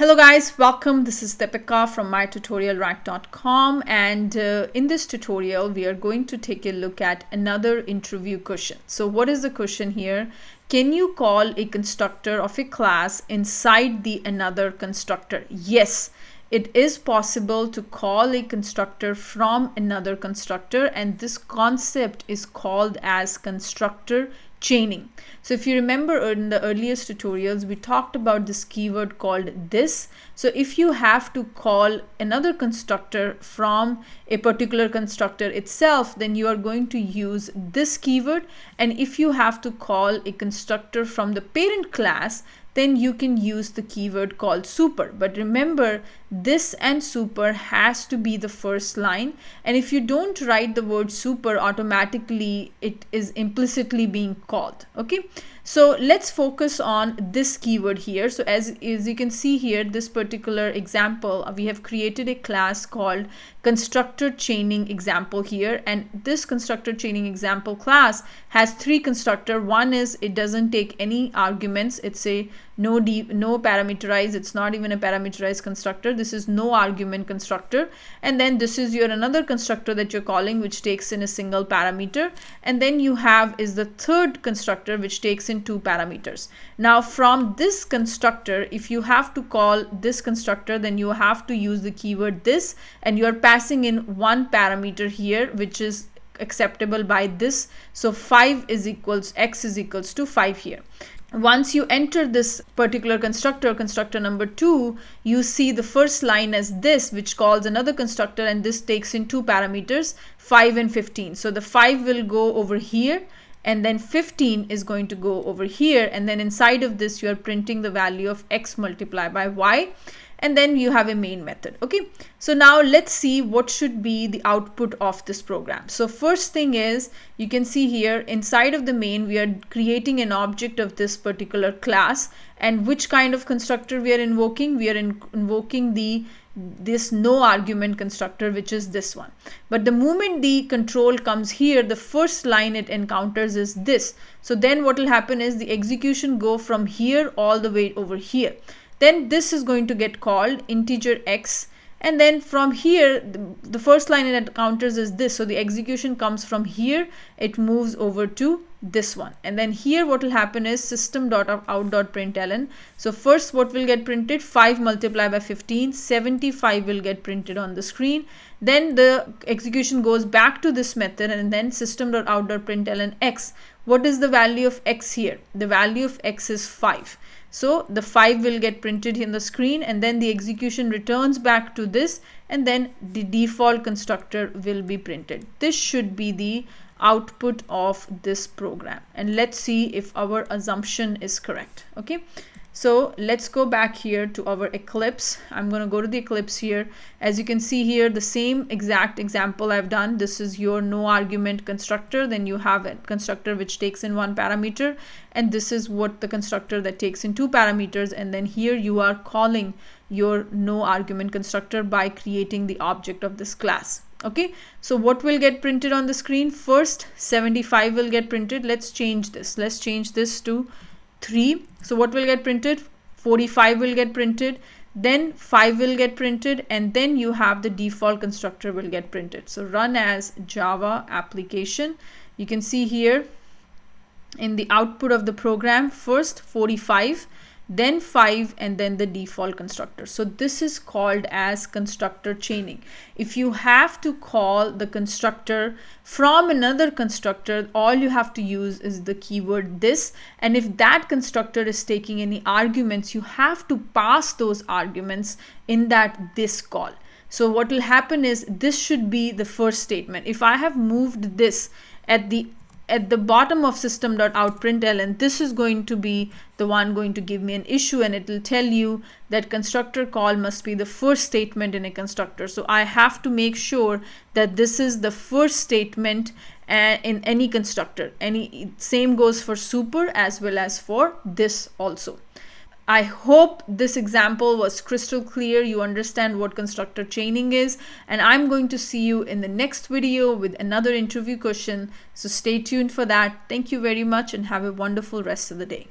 Hello guys, welcome. This is Deepika from mytutorialrack.com, and in this tutorial we are going to take a look at another interview question. So what is the question here? Can you call a constructor of a class inside the another constructor? Yes, it is possible to call a constructor from another constructor, and this concept is called as constructor chaining. So if you remember in the earliest tutorials, we talked about this keyword called this. So if you have to call another constructor from a particular constructor itself, then you are going to use this keyword. And if you have to call a constructor from the parent class, then you can use the keyword called super. But remember, this and super has to be the first line. And if you don't write the word super, automatically it is implicitly being called. Okay, so let's focus on this keyword here. So as you can see here, this particular example, we have created a class called constructor chaining example here, and this constructor chaining example class has three constructor. One is it doesn't take any arguments. It's a no parameterized, it's not even a parameterized constructor. This is no argument constructor. And then this is your another constructor that you're calling, which takes in a single parameter. And then you have is the third constructor, which takes in two parameters. Now from this constructor, if you have to call this constructor, then you have to use the keyword this, and you are passing in one parameter here, which is acceptable by this. So 5 is equals x is equals to 5 here. Once you enter this particular constructor number 2, you see the first line as this, which calls another constructor, and this takes in two parameters, 5 and 15. So the 5 will go over here, and then 15 is going to go over here, and then inside of this you are printing the value of x multiplied by y, and then you have a main method. Okay, so now let's see what should be the output of this program. So first thing is, you can see here inside of the main we are creating an object of this particular class, and which kind of constructor we are invoking? We are invoking this no argument constructor, which is this one. But the moment the control comes here, the first line it encounters is this. So then what will happen is the execution go from here all the way over here. Then this is going to get called integer x, and then from here the first line it encounters is this. So the execution comes from here, it moves over to this one, and then here what will happen is system.out.println. So first what will get printed? 5 multiplied by 15, 75 will get printed on the screen. Then the execution goes back to this method, and then system.out.println x. What is the value of x here? The value of x is 5. So the 5 will get printed in the screen, and then the execution returns back to this, and then the default constructor will be printed. This should be the output of this program, and let's see if our assumption is correct. Okay, so let's go back here to our Eclipse. I'm going to go to the Eclipse here. As you can see here, the same exact example I've done. This is your no argument constructor. Then you have a constructor which takes in one parameter, and this is what the constructor that takes in two parameters. And then here you are calling your no argument constructor by creating the object of this class. Okay, so what will get printed on the screen? First 75 will get printed. Let's change this. Let's change this to 3. So what will get printed? 45 will get printed, then 5 will get printed, and then you have the default constructor will get printed. So run as Java application. You can see here in the output of the program, first 45, then 5, and then the default constructor. So this is called as constructor chaining. If you have to call the constructor from another constructor, all you have to use is the keyword this, and if that constructor is taking any arguments, you have to pass those arguments in that this call. So what will happen is this should be the first statement. If I have moved this at the bottom of system.out.println, this is going to be the one going to give me an issue, and it will tell you that constructor call must be the first statement in a constructor. So I have to make sure that this is the first statement in any constructor. Same goes for super as well as for this also. I hope this example was crystal clear. You understand what constructor chaining is, and I'm going to see you in the next video with another interview question. So stay tuned for that. Thank you very much and have a wonderful rest of the day.